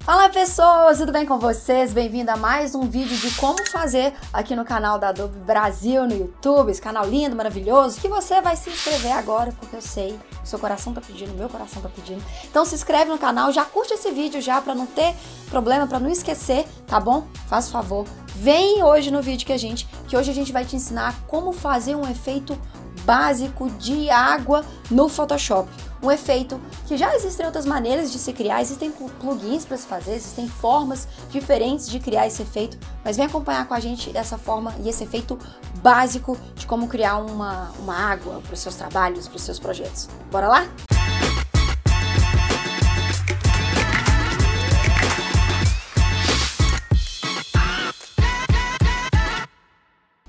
Fala pessoas, tudo bem com vocês? Bem-vindo a mais um vídeo de como fazer aqui no canal da Adobe Brasil no YouTube, esse canal lindo, maravilhoso, que você vai se inscrever agora, porque eu sei, seu coração tá pedindo, meu coração tá pedindo. Então se inscreve no canal, já curte esse vídeo já pra não ter problema, pra não esquecer, tá bom? Faz favor, vem hoje no vídeo que hoje a gente vai te ensinar como fazer um efeito básico de água no Photoshop. Um efeito que já existem outras maneiras de se criar, existem plugins para se fazer, existem formas diferentes de criar esse efeito, mas vem acompanhar com a gente essa forma e esse efeito básico de como criar uma água para os seus trabalhos, para os seus projetos. Bora lá?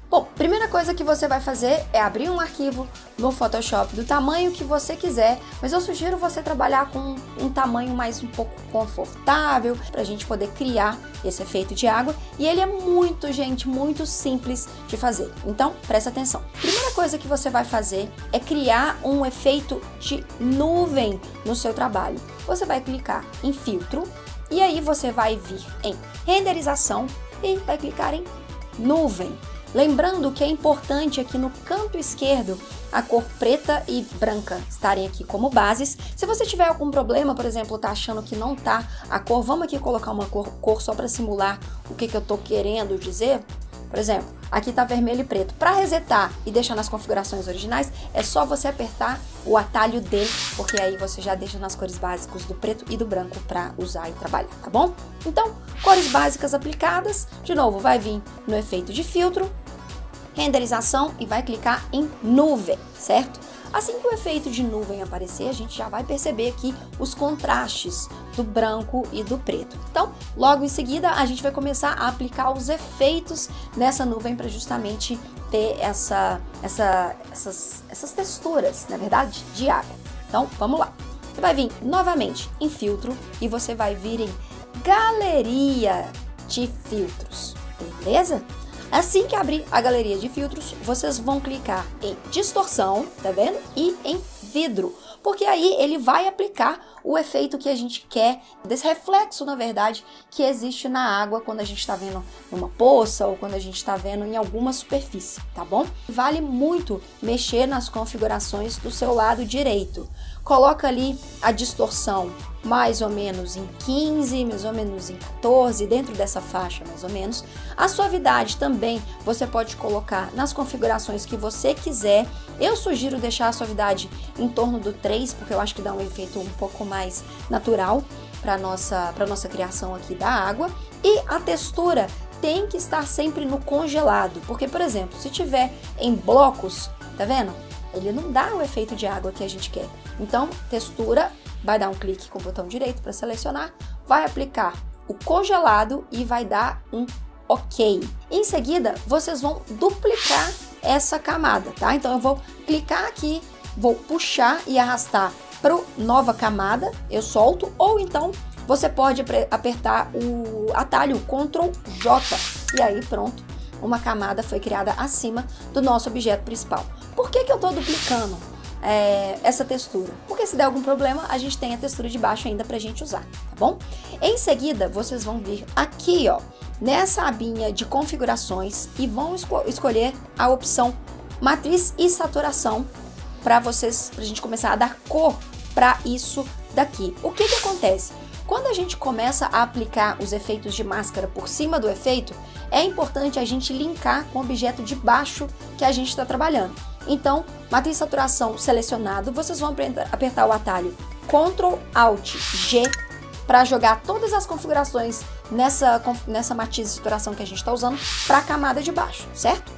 Bom, primeira coisa que você vai fazer é abrir um arquivo no Photoshop do tamanho que você quiser, mas eu sugiro você trabalhar com um tamanho mais um pouco confortável para a gente poder criar esse efeito de água, e ele é muito, gente, muito simples de fazer. Então, presta atenção. Primeira coisa que você vai fazer é criar um efeito de nuvem no seu trabalho. Você vai clicar em filtro e aí você vai vir em renderização e vai clicar em nuvem. Lembrando que é importante aqui no canto esquerdo a cor preta e branca estarem aqui como bases. Se você tiver algum problema, por exemplo, tá achando que não tá a cor, vamos aqui colocar uma cor só para simular o que eu tô querendo dizer. Por exemplo, aqui tá vermelho e preto. Para resetar e deixar nas configurações originais, é só você apertar o atalho D, porque aí você já deixa nas cores básicas do preto e do branco para usar e trabalhar, tá bom? Então, cores básicas aplicadas, de novo, vai vir no efeito de filtro, renderização e vai clicar em nuvem, certo? Assim que o efeito de nuvem aparecer, a gente já vai perceber aqui os contrastes do branco e do preto. Então, logo em seguida, a gente vai começar a aplicar os efeitos nessa nuvem para justamente ter essas texturas, na verdade, de água. Então, vamos lá. Você vai vir novamente em filtro e você vai vir em galeria de filtros, beleza? Assim que abrir a galeria de filtros, vocês vão clicar em distorção, tá vendo? E em vidro, porque aí ele vai aplicar o efeito que a gente quer, desse reflexo, na verdade, que existe na água quando a gente está vendo numa poça ou quando a gente está vendo em alguma superfície, tá bom? Vale muito mexer nas configurações do seu lado direito. Coloca ali a distorção mais ou menos em 15, mais ou menos em 14, dentro dessa faixa mais ou menos. A suavidade também você pode colocar nas configurações que você quiser. Eu sugiro deixar a suavidade em torno do 3, porque eu acho que dá um efeito um pouco mais natural para nossa criação aqui da água. E a textura tem que estar sempre no congelado, porque, por exemplo, se tiver em blocos, tá vendo? Ele não dá o efeito de água que a gente quer. Então, textura, vai dar um clique com o botão direito para selecionar, vai aplicar o congelado e vai dar um OK. Em seguida, vocês vão duplicar essa camada, tá? Então, eu vou clicar aqui, vou puxar e arrastar para nova camada, eu solto, ou então você pode apertar o atalho Ctrl J e aí pronto, uma camada foi criada acima do nosso objeto principal. Por que eu estou duplicando essa textura? Porque se der algum problema, a gente tem a textura de baixo ainda pra gente usar, tá bom? Em seguida, vocês vão vir aqui, ó, nessa abinha de configurações e vão escolher a opção matriz e saturação para a gente começar a dar cor para isso daqui. O que acontece? Quando a gente começa a aplicar os efeitos de máscara por cima do efeito, é importante a gente linkar com o objeto de baixo que a gente está trabalhando. Então, matriz e saturação selecionado, vocês vão apertar o atalho Ctrl Alt G para jogar todas as configurações nessa matriz de saturação que a gente está usando para a camada de baixo, certo?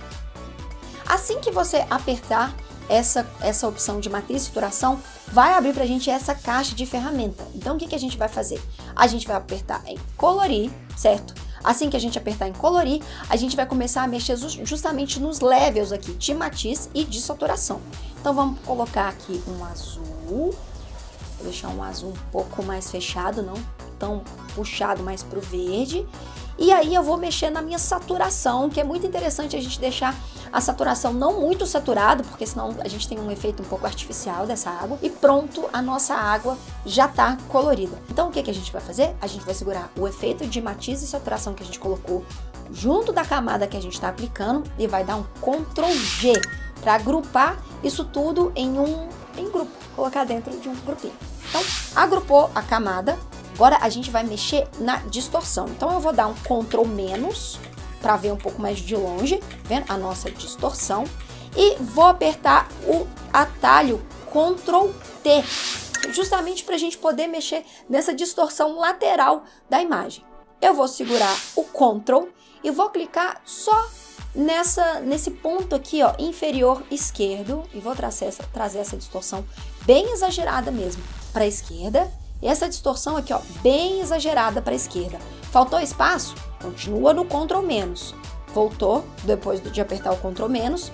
Assim que você apertar essa opção de matriz de saturação, vai abrir para a gente essa caixa de ferramenta. Então, o que a gente vai fazer? A gente vai apertar em colorir, certo? Assim que a gente apertar em colorir, a gente vai começar a mexer justamente nos levels aqui de matiz e de saturação. Então, vamos colocar aqui um azul. Vou deixar um azul um pouco mais fechado, não tão puxado mais pro verde. E aí eu vou mexer na minha saturação, que é muito interessante a gente deixar a saturação não muito saturado, porque senão a gente tem um efeito um pouco artificial dessa água. E pronto, a nossa água já tá colorida. Então o que a gente vai fazer? A gente vai segurar o efeito de matiz e saturação que a gente colocou junto da camada que a gente está aplicando e vai dar um Ctrl G para agrupar isso tudo em grupo, colocar dentro de um grupinho. Então, agrupou a camada, agora a gente vai mexer na distorção. Então, eu vou dar um Ctrl menos para ver um pouco mais de longe, vendo a nossa distorção, e vou apertar o atalho Ctrl T, justamente para a gente poder mexer nessa distorção lateral da imagem. Eu vou segurar o Ctrl e vou clicar só nesse ponto aqui, ó, inferior esquerdo, e vou trazer essa distorção bem exagerada mesmo para a esquerda, e essa distorção aqui, ó, bem exagerada para a esquerda. Faltou espaço? Continua no Ctrl menos. Voltou depois de apertar o Ctrl menos,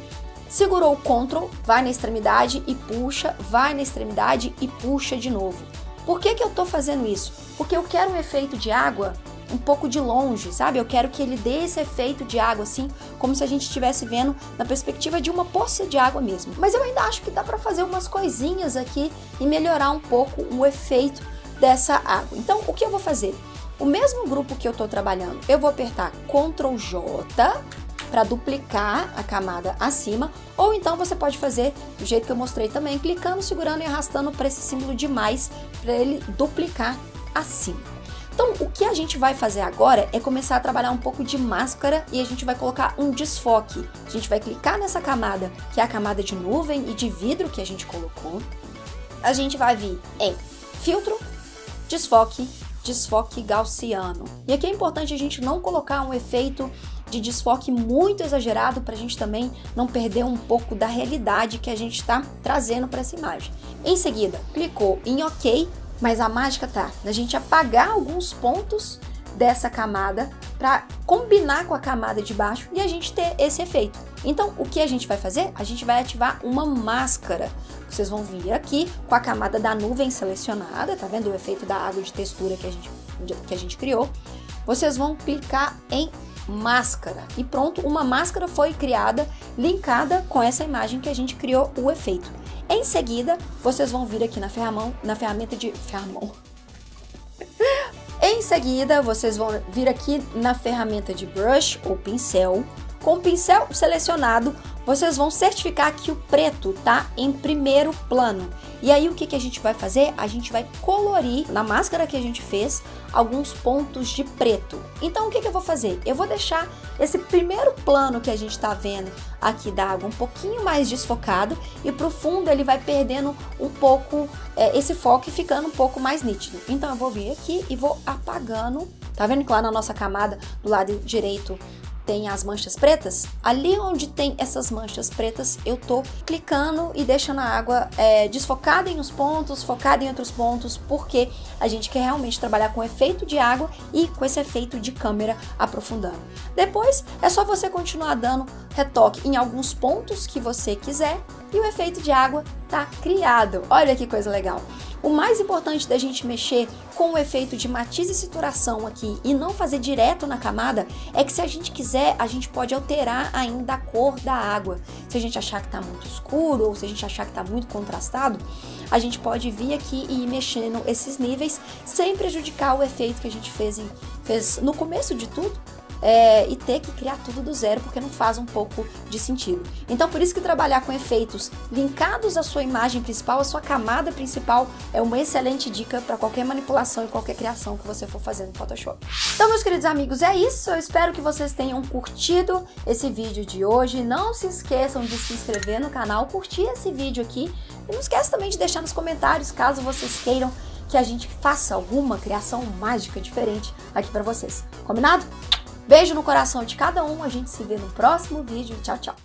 segurou o Ctrl, vai na extremidade e puxa, vai na extremidade e puxa de novo. Por que eu tô fazendo isso? Porque eu quero um efeito de água um pouco de longe, sabe? Eu quero que ele dê esse efeito de água assim, como se a gente estivesse vendo na perspectiva de uma poça de água mesmo. Mas eu ainda acho que dá para fazer umas coisinhas aqui e melhorar um pouco o efeito dessa água. Então, o que eu vou fazer? O mesmo grupo que eu tô trabalhando, eu vou apertar Ctrl J para duplicar a camada acima, ou então você pode fazer do jeito que eu mostrei também, clicando, segurando e arrastando para esse símbolo de mais, para ele duplicar acima. Então, o que a gente vai fazer agora é começar a trabalhar um pouco de máscara e a gente vai colocar um desfoque. A gente vai clicar nessa camada, que é a camada de nuvem e de vidro que a gente colocou. A gente vai vir em filtro, desfoque, desfoque gaussiano. E aqui é importante a gente não colocar um efeito de desfoque muito exagerado para a gente também não perder um pouco da realidade que a gente está trazendo para essa imagem. Em seguida, clicou em OK. Mas a mágica tá na gente apagar alguns pontos dessa camada para combinar com a camada de baixo e a gente ter esse efeito. Então, o que a gente vai fazer? A gente vai ativar uma máscara. Vocês vão vir aqui com a camada da nuvem selecionada, tá vendo o efeito da água de textura que a gente criou? Vocês vão clicar em máscara e pronto, uma máscara foi criada, linkada com essa imagem que a gente criou o efeito. Em seguida, vocês vão vir aqui na ferramenta de Em seguida, vocês vão vir aqui na ferramenta de brush ou pincel. Com o pincel selecionado, vocês vão certificar que o preto tá em primeiro plano. E aí, o que a gente vai fazer? A gente vai colorir, na máscara que a gente fez, alguns pontos de preto. Então, o que eu vou fazer? Eu vou deixar esse primeiro plano que a gente tá vendo aqui da água um pouquinho mais desfocado e pro fundo ele vai perdendo um pouco esse foco e ficando um pouco mais nítido. Então, eu vou vir aqui e vou apagando. Tá vendo que lá na nossa camada, do lado direito, tem as manchas pretas? Ali onde tem essas manchas pretas, eu tô clicando e deixando a água desfocada em uns pontos, focada em outros pontos, porque a gente quer realmente trabalhar com efeito de água e com esse efeito de câmera aprofundando. Depois, é só você continuar dando retoque em alguns pontos que você quiser e o efeito de água tá criado. Olha que coisa legal! O mais importante da gente mexer com o efeito de matiz e saturação aqui e não fazer direto na camada é que se a gente quiser, a gente pode alterar ainda a cor da água. Se a gente achar que tá muito escuro ou se a gente achar que tá muito contrastado, a gente pode vir aqui e ir mexendo esses níveis sem prejudicar o efeito que a gente fez no começo de tudo. E ter que criar tudo do zero, porque não faz um pouco de sentido. Então, por isso que trabalhar com efeitos linkados à sua imagem principal, à sua camada principal, é uma excelente dica para qualquer manipulação e qualquer criação que você for fazer no Photoshop. Então, meus queridos amigos, é isso. Eu espero que vocês tenham curtido esse vídeo de hoje. Não se esqueçam de se inscrever no canal, curtir esse vídeo aqui. E não esqueça também de deixar nos comentários, caso vocês queiram que a gente faça alguma criação mágica diferente aqui para vocês. Combinado? Beijo no coração de cada um, a gente se vê no próximo vídeo. Tchau, tchau!